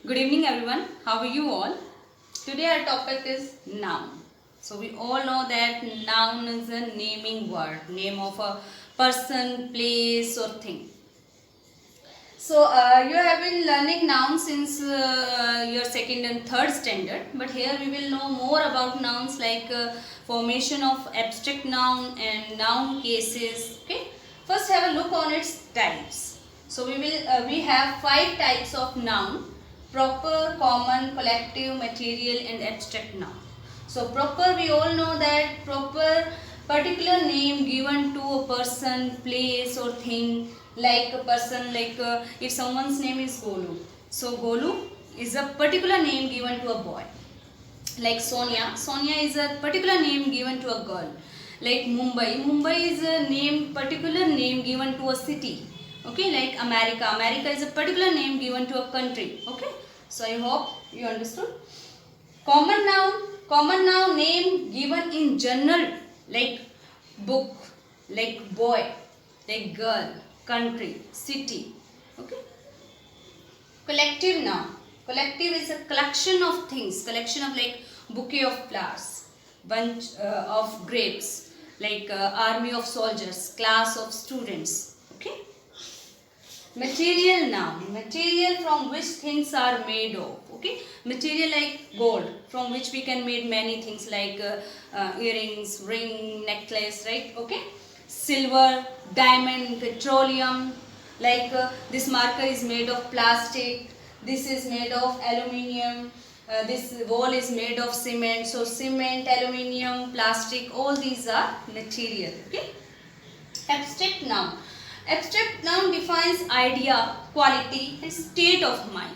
Good evening everyone. How are you all? Today our topic is noun. So we all know that noun is a naming word, name of a person, place or thing. So you have been learning nouns since your second and third standard, but here we will know more about nouns like formation of abstract noun and noun cases. Okay. First have a look on its types. So we have 5 types of noun: proper, common, collective, material and abstract noun. So proper, we all know that proper, particular name given to a person, place or thing, like a person, like if someone's name is Golu. So Golu is a particular name given to a boy. Like Sonia, Sonia is a particular name given to a girl. Like Mumbai, Mumbai is a name, particular name given to a city. Okay, like America, America is a particular name given to a country. Okay, so I hope you understood. Common noun name given in general, like book, like boy, like girl, country, city. Okay. Collective noun. Collective is a collection of things, collection of like bouquet of flowers, bunch of grapes, like army of soldiers, class of students. Okay. Material noun. Material from which things are made of. Okay. Material like gold, from which we can make many things like earrings, ring, necklace, right? Okay. Silver, diamond, petroleum. Like this marker is made of plastic. This is made of aluminium. This wall is made of cement. So cement, aluminium, plastic, all these are material. Okay. Abstract noun. Abstract noun defines idea, quality and state of mind.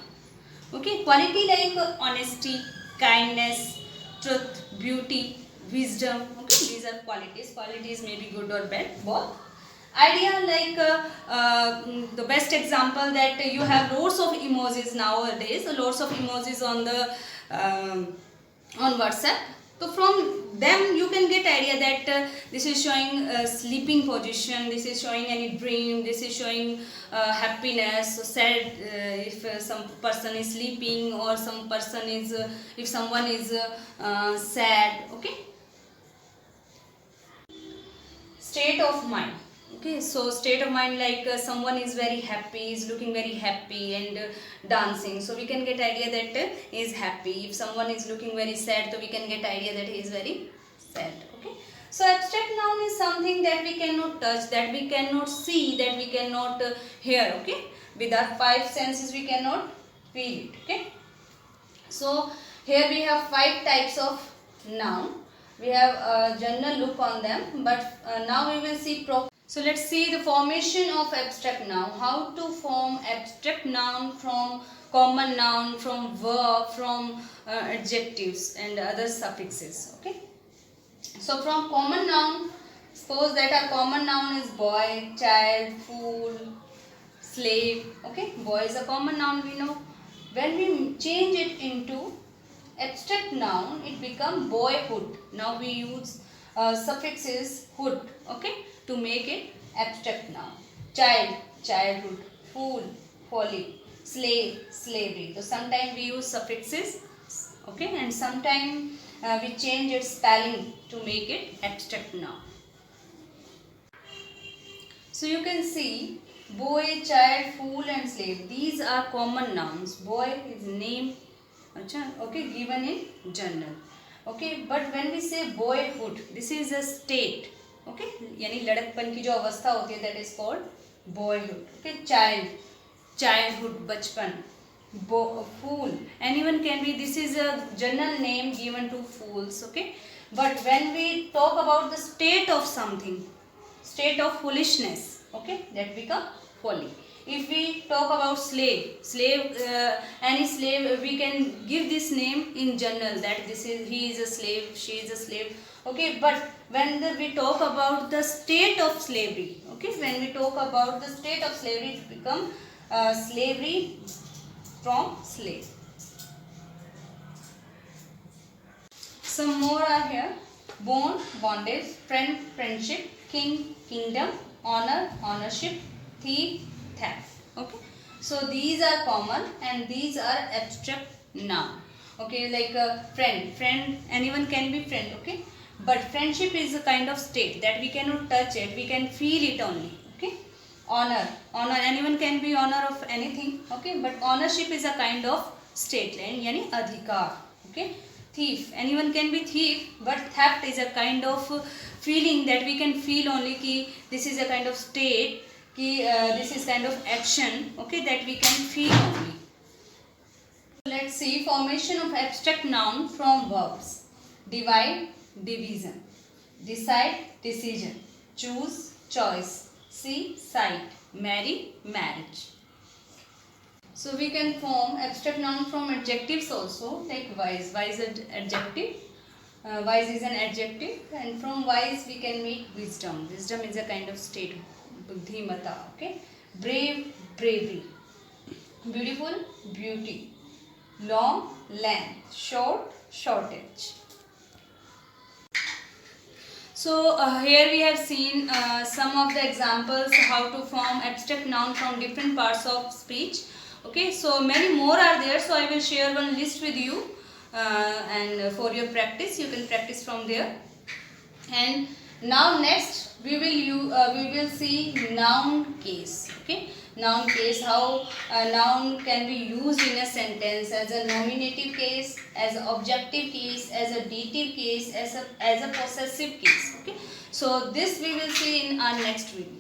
Okay, quality like honesty, kindness, truth, beauty, wisdom. Okay, these are qualities. Qualities may be good or bad, both. Idea like the best example that you have lots of emojis nowadays, lots of emojis on the on WhatsApp. So from them you can get idea that this is showing sleeping position, this is showing any dream, this is showing happiness, so sad if some person is sleeping or some person is if someone is sad. Okay. State of mind. Okay, so state of mind like someone is very happy, is looking very happy and dancing, so we can get idea that he is happy. If someone is looking very sad, so we can get idea that he is very sad. Okay, so abstract noun is something that we cannot touch, that we cannot see, that we cannot hear. Okay, with our 5 senses we cannot feel it. Okay, so here we have 5 types of noun. We have a general look on them, but now we will see so let's see the formation of abstract noun. How to form abstract noun from common noun, from verb, from adjectives and other suffixes. Okay. So from common noun, suppose that our common noun is boy, child, fool, slave. Okay, boy is a common noun, we know. When we change it into abstract noun, it become boyhood. Now we use suffixes hood, okay, to make it abstract noun. Child, childhood, fool, folly, slave, slavery. So sometimes we use suffixes, okay, and sometimes we change its spelling to make it abstract noun. So you can see boy, child, fool and slave. These are common nouns. Boy is name, okay, given in general. Okay, but when we say boyhood, this is a state. Okay, यानी लड़कपन की जो अवस्था होती है, that is called boyhood. Okay, child, childhood, बचपन. Fool, anyone can be. This is a general name given to fools. Okay, but when we talk about the state of something, state of foolishness, okay, that become folly. If we talk about slave, any slave, we can give this name in general, that this is, he is a slave, she is a slave. Okay, but when we talk about the state of slavery, okay, when we talk about the state of slavery, it become slavery from slave. Some more are here: bond, bondage, friend, friendship, king, kingdom, honor, ownership, thief, theft. Okay, So these are common and these are abstract noun. Okay, like friend, anyone can be friend, okay? But friendship is a kind of state that we cannot touch it, we can feel it only, okay? Honor, anyone can be honor of anything, okay? But ownership is a kind of state, yani adhikar, okay? Thief, anyone can be thief, but theft is a kind of feeling that we can feel only ki this is a kind of state, ki this is kind of action, okay, that we can feel only. Let's see formation of abstract noun from verbs. Divide, division. Decide, decision. Choose, choice. See, sight. Marry, marriage. So we can form abstract noun from adjectives also, like wise. Wise is adjective. Wise is an adjective, and from wise we can make wisdom. Wisdom is a kind of state. Buddhimata. Okay. Brave, bravery. Beautiful, beauty. Long, length. Short, shortage. So here we have seen some of the examples how to form abstract noun from different parts of speech. Okay, so many more are there, so I will share one list with you and for your practice you can practice from there. And now next we will see noun case. Okay, noun case, how a noun can be used in a sentence as a nominative case, as an objective case, as a dative case, as a possessive case. Okay, so this we will see in our next video.